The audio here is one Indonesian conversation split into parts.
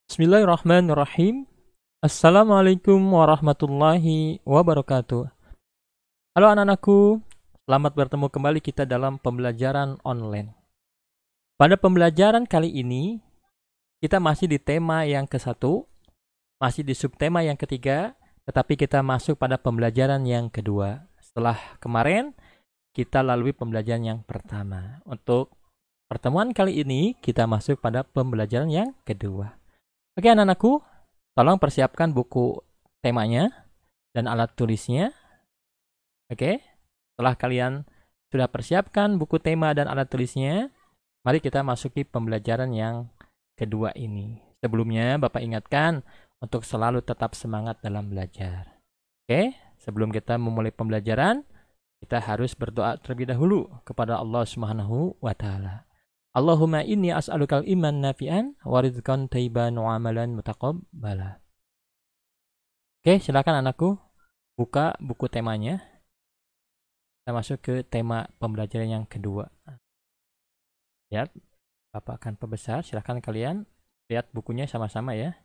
Bismillahirrahmanirrahim. Assalamualaikum warahmatullahi wabarakatuh. Halo anak-anakku, selamat bertemu kembali kita dalam pembelajaran online. Pada pembelajaran kali ini, kita masih di tema yang ke-1, masih di subtema yang ketiga, tetapi kita masuk pada pembelajaran yang kedua. Setelah kemarin, kita lalui pembelajaran yang pertama. Untuk pertemuan kali ini, kita masuk pada pembelajaran yang kedua. Oke anak-anakku, tolong persiapkan buku temanya dan alat tulisnya. Oke, setelah kalian sudah persiapkan buku tema dan alat tulisnya, mari kita masuki pembelajaran yang kedua ini. Sebelumnya, Bapak ingatkan untuk selalu tetap semangat dalam belajar. Oke, sebelum kita memulai pembelajaran, kita harus berdoa terlebih dahulu kepada Allah Subhanahu wa Ta'ala. Allahumma inni as'alukal iman nafi'an wa rizqan thayyiban wa amalan mutaqabbala. Oke, silakan anakku buka buku temanya. Kita masuk ke tema pembelajaran yang kedua. Lihat, Bapak akan perbesar. Silakan kalian lihat bukunya sama-sama ya.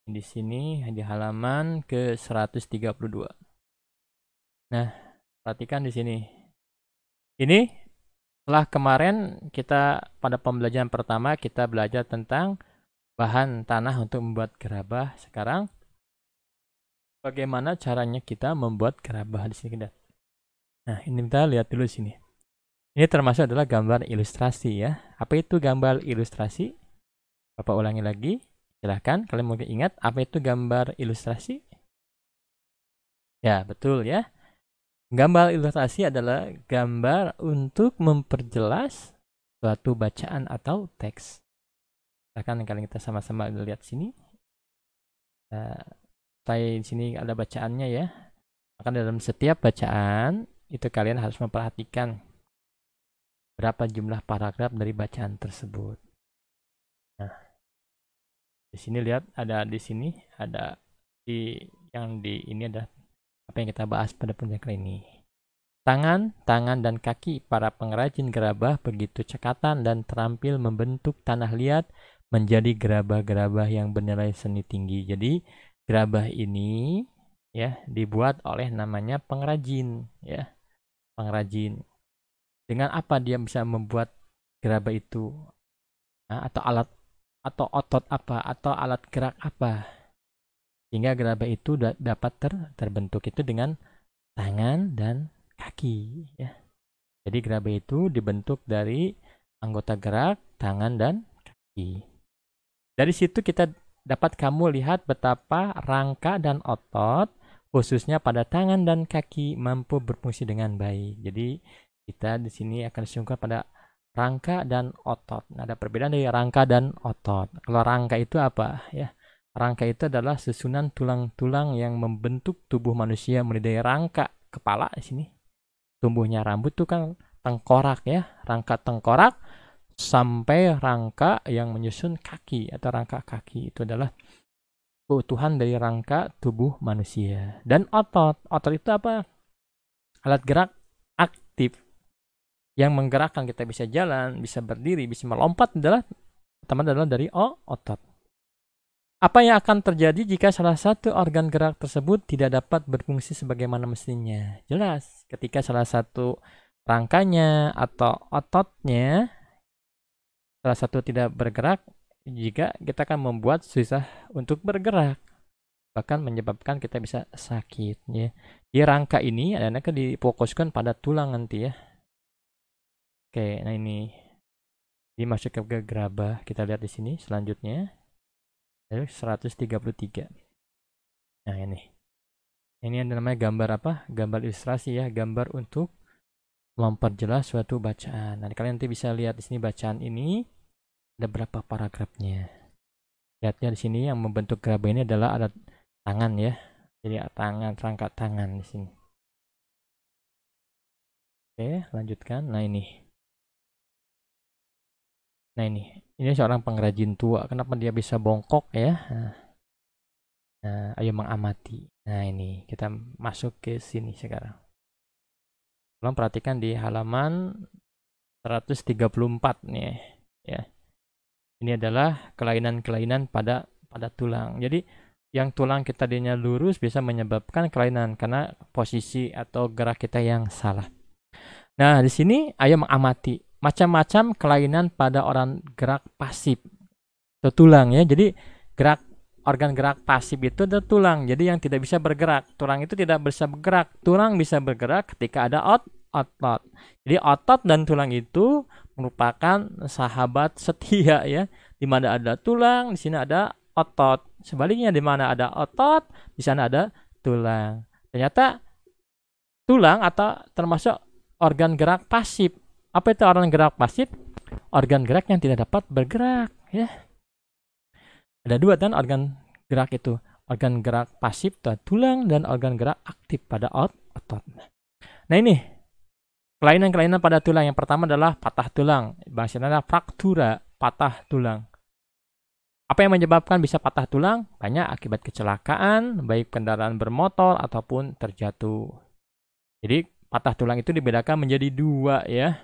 Di sini di halaman ke 132. Nah, perhatikan di sini. Ini setelah kemarin kita pada pembelajaran pertama kita belajar tentang bahan tanah untuk membuat gerabah. Sekarang bagaimana caranya kita membuat gerabah di sini. Nah, ini kita lihat dulu sini. Ini termasuk adalah gambar ilustrasi ya. Apa itu gambar ilustrasi? Bapak ulangi lagi. Silahkan, kalian mungkin ingat apa itu gambar ilustrasi? Ya, betul ya. Gambar ilustrasi adalah gambar untuk memperjelas suatu bacaan atau teks. Silahkan kalian kita sama-sama lihat sini. Saya di sini ada bacaannya ya. Maka dalam setiap bacaan itu kalian harus memperhatikan berapa jumlah paragraf dari bacaan tersebut. Nah, di sini lihat ada di sini ada di yang di ini ada apa yang kita bahas pada pembelajaran kali ini. Tangan, tangan dan kaki para pengrajin gerabah begitu cekatan dan terampil membentuk tanah liat menjadi gerabah-gerabah yang bernilai seni tinggi. Jadi gerabah ini ya dibuat oleh namanya pengrajin ya, pengrajin. Dengan apa dia bisa membuat gerabah itu? Nah, atau alat atau otot apa atau alat gerak apa sehingga gerabah itu dapat terbentuk itu dengan tangan dan kaki ya. Jadi gerabah itu dibentuk dari anggota gerak tangan dan kaki. Dari situ kita dapat kamu lihat betapa rangka dan otot khususnya pada tangan dan kaki mampu berfungsi dengan baik. Jadi kita di sini akan disungkan pada rangka dan otot. Nah, ada perbedaan dari rangka dan otot. Kalau rangka itu apa ya? Rangka itu adalah susunan tulang-tulang yang membentuk tubuh manusia mulai dari rangka kepala di sini. Tumbuhnya rambut itu kan tengkorak ya, rangka tengkorak sampai rangka yang menyusun kaki atau rangka kaki itu adalah keutuhan dari rangka tubuh manusia. Dan otot, otot itu apa? Alat gerak aktif yang menggerakkan kita bisa jalan, bisa berdiri, bisa melompat adalah pertama adalah dari otot. Apa yang akan terjadi jika salah satu organ gerak tersebut tidak dapat berfungsi sebagaimana mestinya? Jelas, ketika salah satu rangkanya atau ototnya salah satu tidak bergerak, jika kita akan membuat susah untuk bergerak, bahkan menyebabkan kita bisa sakit ya. Di rangka ini akan difokuskan pada tulang nanti ya. Oke, nah ini dimasuk ke gerabah. Kita lihat di sini selanjutnya. 133. Nah, ini. Ini yang namanya gambar apa? Gambar ilustrasi ya, gambar untuk memperjelas suatu bacaan. Nah, kalian nanti bisa lihat di sini bacaan ini ada berapa paragrafnya. Lihatnya di sini yang membentuk gerabah ini adalah alat tangan ya. Jadi tangan, rangka tangan di sini. Oke, lanjutkan. Nah, ini. Nah, ini seorang pengrajin tua. Kenapa dia bisa bongkok ya? Nah, ayo mengamati. Nah, ini kita masuk ke sini sekarang. Tolong perhatikan di halaman 134 nih ya. Ini adalah kelainan-kelainan pada tulang. Jadi yang tulang kita tadinya lurus bisa menyebabkan kelainan karena posisi atau gerak kita yang salah. Nah, di sini ayo mengamati macam-macam kelainan pada orang gerak pasif atau tulang ya. Jadi organ gerak pasif itu ada tulang. Jadi yang tidak bisa bergerak. Tulang itu tidak bisa bergerak. Tulang bisa bergerak ketika ada otot. Jadi otot dan tulang itu merupakan sahabat setia ya. Di mana ada tulang, di sini ada otot. Sebaliknya di mana ada otot, di sana ada tulang. Ternyata tulang atau termasuk organ gerak pasif. Apa itu organ gerak pasif? Organ gerak yang tidak dapat bergerak ya. Ada dua kan organ gerak itu. Organ gerak pasif pada tulang dan organ gerak aktif pada otot. Nah ini kelainan-kelainan pada tulang. Yang pertama adalah patah tulang. Bahasanya adalah fraktura, patah tulang. Apa yang menyebabkan bisa patah tulang? Banyak akibat kecelakaan, baik kendaraan bermotor ataupun terjatuh. Jadi patah tulang itu dibedakan menjadi dua ya.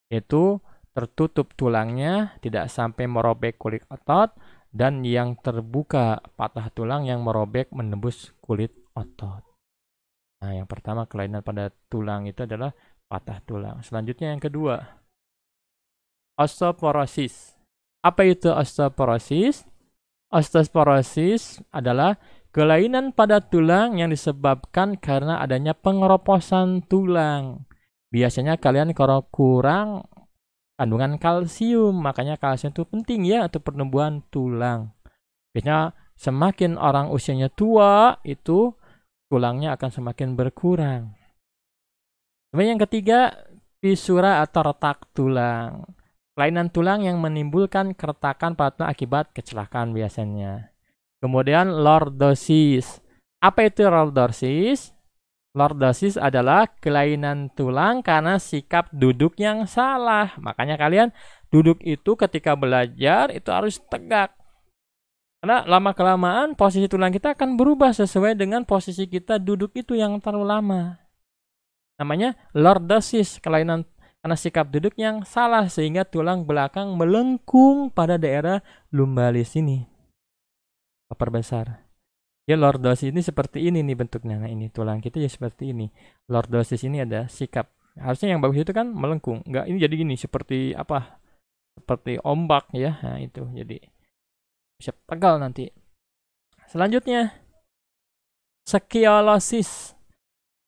Yaitu tertutup tulangnya, tidak sampai merobek kulit otot, dan yang terbuka patah tulang yang merobek menembus kulit otot. Nah, yang pertama kelainan pada tulang itu adalah patah tulang. Selanjutnya yang kedua, osteoporosis. Apa itu osteoporosis? Osteoporosis adalah kelainan pada tulang yang disebabkan karena adanya pengeroposan tulang. Biasanya kalian kalau kurang kandungan kalsium, makanya kalsium itu penting ya untuk pertumbuhan tulang. Biasanya semakin orang usianya tua, itu tulangnya akan semakin berkurang. Kemudian yang ketiga, fisura atau retak tulang. Kelainan tulang yang menimbulkan keretakan pada tulang akibat kecelakaan biasanya. Kemudian lordosis. Apa itu lordosis? Lordosis adalah kelainan tulang karena sikap duduk yang salah. Makanya kalian duduk itu ketika belajar itu harus tegak. Karena lama-kelamaan posisi tulang kita akan berubah sesuai dengan posisi kita duduk itu yang terlalu lama. Namanya lordosis, kelainan karena sikap duduk yang salah sehingga tulang belakang melengkung pada daerah lumbalis ini. Perbesar. Ya lordosis ini seperti ini nih bentuknya. Nah ini tulang kita ya seperti ini. Lordosis ini ada sikap. Harusnya yang bagus itu kan melengkung. Enggak, ini jadi gini seperti apa? Seperti ombak ya. Nah itu jadi bisa pegal nanti. Selanjutnya skoliosis.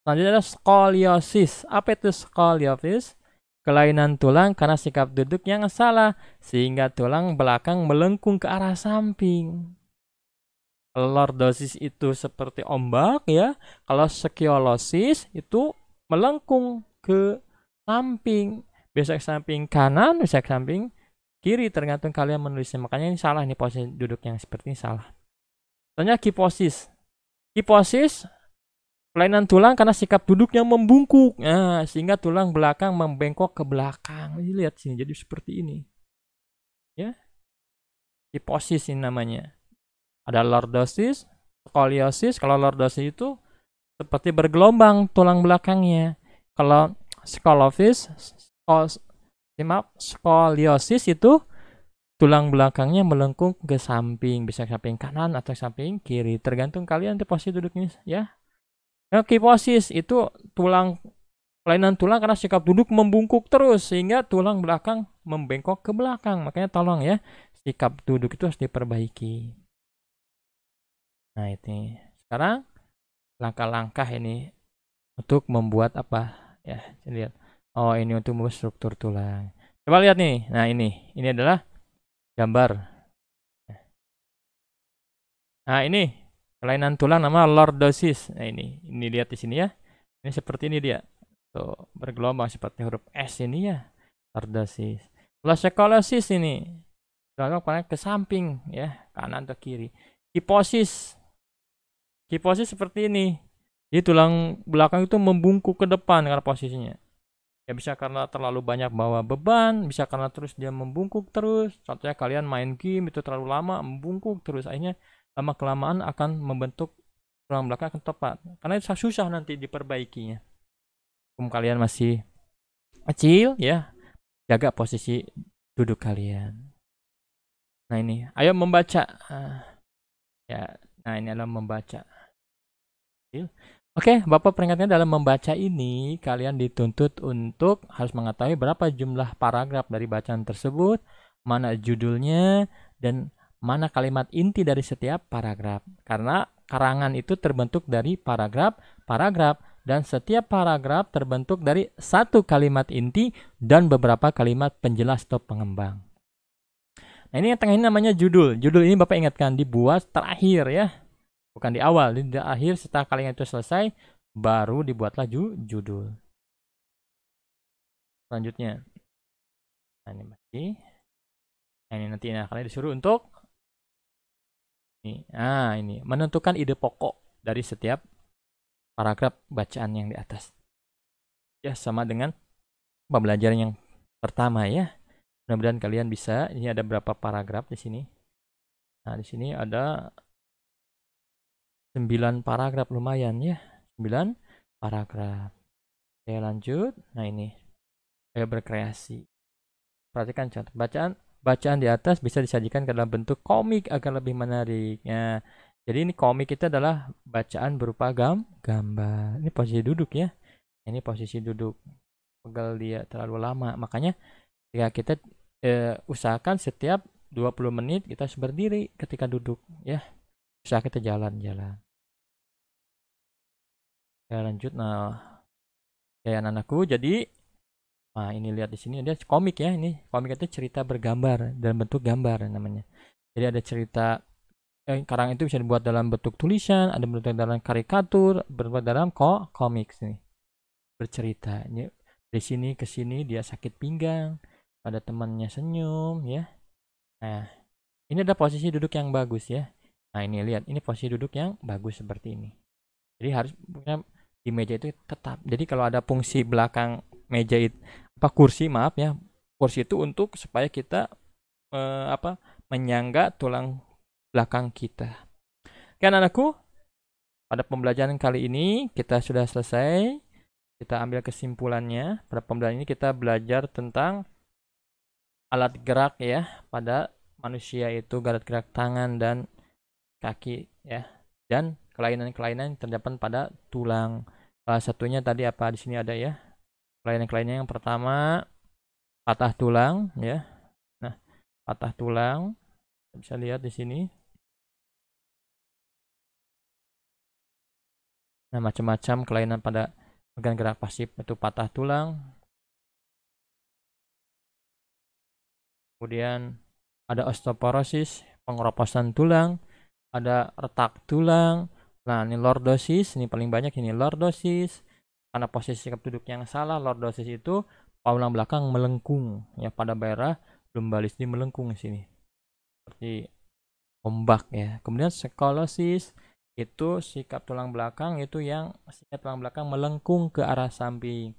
Selanjutnya ada skoliosis. Apa itu skoliosis? Kelainan tulang karena sikap duduk yang salah sehingga tulang belakang melengkung ke arah samping. Lordosis itu seperti ombak ya. Kalau skoliosis itu melengkung ke samping. Bisa ke samping kanan, bisa ke samping kiri tergantung kalian menulisnya. Makanya ini salah nih posisi duduk yang seperti ini salah. Contohnya kiposis. Kiposis kelainan tulang karena sikap duduk yang membungkuk. Nah, sehingga tulang belakang membengkok ke belakang. Lihat sini jadi seperti ini. Ya. Kiposis ini namanya. Ada lordosis, skoliosis. Kalau lordosis itu seperti bergelombang tulang belakangnya. Kalau skoliosis itu tulang belakangnya melengkung ke samping, bisa ke samping kanan atau samping kiri, tergantung kalian di posisi duduknya ya. Nah, kiposis itu kelainan tulang karena sikap duduk membungkuk terus sehingga tulang belakang membengkok ke belakang. Makanya tolong ya, sikap duduk itu harus diperbaiki. Nah, ini. Sekarang langkah-langkah ini untuk membuat apa? Ya, lihat. Oh, ini untuk membuat struktur tulang. Coba lihat nih. Nah, ini adalah gambar. Nah, ini kelainan tulang nama lordosis. Nah, ini lihat di sini ya. Ini seperti ini dia. Tuh, bergelombang seperti huruf S ini ya. Lordosis. Kalau skoliosis ini gelombang ke samping ya, kanan atau kiri. Kiposis. Kiposis seperti ini. Jadi tulang belakang itu membungkuk ke depan karena posisinya. Ya bisa karena terlalu banyak bawa beban, bisa karena terus dia membungkuk terus. Contohnya kalian main game itu terlalu lama membungkuk terus, akhirnya lama kelamaan akan membentuk tulang belakang akan tepat. Karena itu susah nanti diperbaikinya. Kalian masih kecil ya, jaga posisi duduk kalian. Nah ini, ayo membaca. Ya, nah ini adalah membaca. Oke, Bapak peringatkan dalam membaca ini, kalian dituntut untuk harus mengetahui berapa jumlah paragraf dari bacaan tersebut, mana judulnya, dan mana kalimat inti dari setiap paragraf. Karena karangan itu terbentuk dari paragraf, dan setiap paragraf terbentuk dari satu kalimat inti dan beberapa kalimat penjelas atau pengembang. Nah ini yang tengah ini namanya judul. Judul ini Bapak ingatkan dibuat terakhir ya. Bukan di awal, di akhir setelah kalian itu selesai, baru dibuatlah judul. Selanjutnya. Nah ini masih. Nah ini nanti kalian disuruh untuk ini menentukan ide pokok dari setiap paragraf bacaan yang di atas. Ya, sama dengan pembelajaran yang pertama ya. Mudah-mudahan kalian bisa. Ini ada berapa paragraf di sini? Nah, di sini ada 9 paragraf, lumayan ya. 9 paragraf. Saya lanjut. Nah, ini. Saya berkreasi. Perhatikan contoh bacaan di atas bisa disajikan ke dalam bentuk komik agar lebih menarik. Ya. Jadi ini komik itu adalah bacaan berupa gambar. Ini posisi duduk ya. Ini posisi duduk. Pegal dia terlalu lama. Makanya ya kita usahakan setiap 20 menit kita harus berdiri ketika duduk ya. Usaha kita jalan-jalan. Ya lanjut. Nah, ya anak-anakku, jadi ini lihat di sini ada komik ya. Ini komik itu cerita bergambar dalam bentuk gambar namanya. Jadi ada cerita karang itu bisa dibuat dalam bentuk tulisan, ada bentuk dalam karikatur, berbuat dalam komik sini. Bercerita. Ini dari sini ke sini dia sakit pinggang, ada temannya senyum ya. Nah, ini ada posisi duduk yang bagus ya. Nah, ini lihat, ini posisi duduk yang bagus seperti ini. Jadi harus punya di meja itu tetap. Jadi kalau ada fungsi belakang meja itu kursi ya. Kursi itu untuk supaya kita menyangga tulang belakang kita. Oke anakku, pada pembelajaran kali ini kita sudah selesai. Kita ambil kesimpulannya. Pada pembelajaran ini kita belajar tentang alat gerak ya pada manusia, itu alat gerak tangan dan kaki ya, dan kelainan-kelainan yang terdapat pada tulang. Salah satunya tadi apa di sini ada ya, kelainan-kelainannya yang pertama patah tulang ya. Nah, patah tulang bisa lihat di sini. Nah, macam-macam kelainan pada organ gerak pasif itu patah tulang. Kemudian ada osteoporosis, pengeroposan tulang, ada retak tulang. Nah, ini lordosis, ini paling banyak ini lordosis. Karena posisi sikap duduk yang salah, lordosis itu tulang belakang melengkung ya pada daerah lumbalis ini melengkung di sini. Seperti ombak ya. Kemudian skolosis itu sikap tulang belakang itu yang sikap tulang belakang melengkung ke arah samping.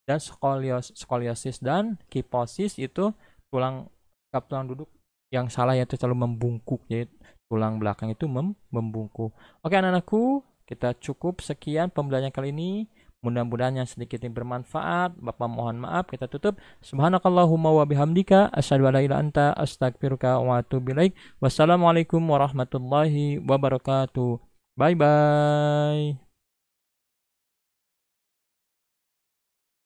Dan skoliosis dan kiposis itu sikap tulang duduk yang salah, yaitu selalu membungkuk, yaitu tulang belakang itu membungkuk. Oke anak-anakku, kita cukup sekian pembelajaran kali ini. Mudah-mudahan yang sedikit ini bermanfaat. Bapak mohon maaf, kita tutup. Subhanakallahumma wa bihamdika asyhadu an la ilaha illa anta astaghfiruka wa atubu ilaik. Wassalamualaikum warahmatullahi wabarakatuh. Bye bye.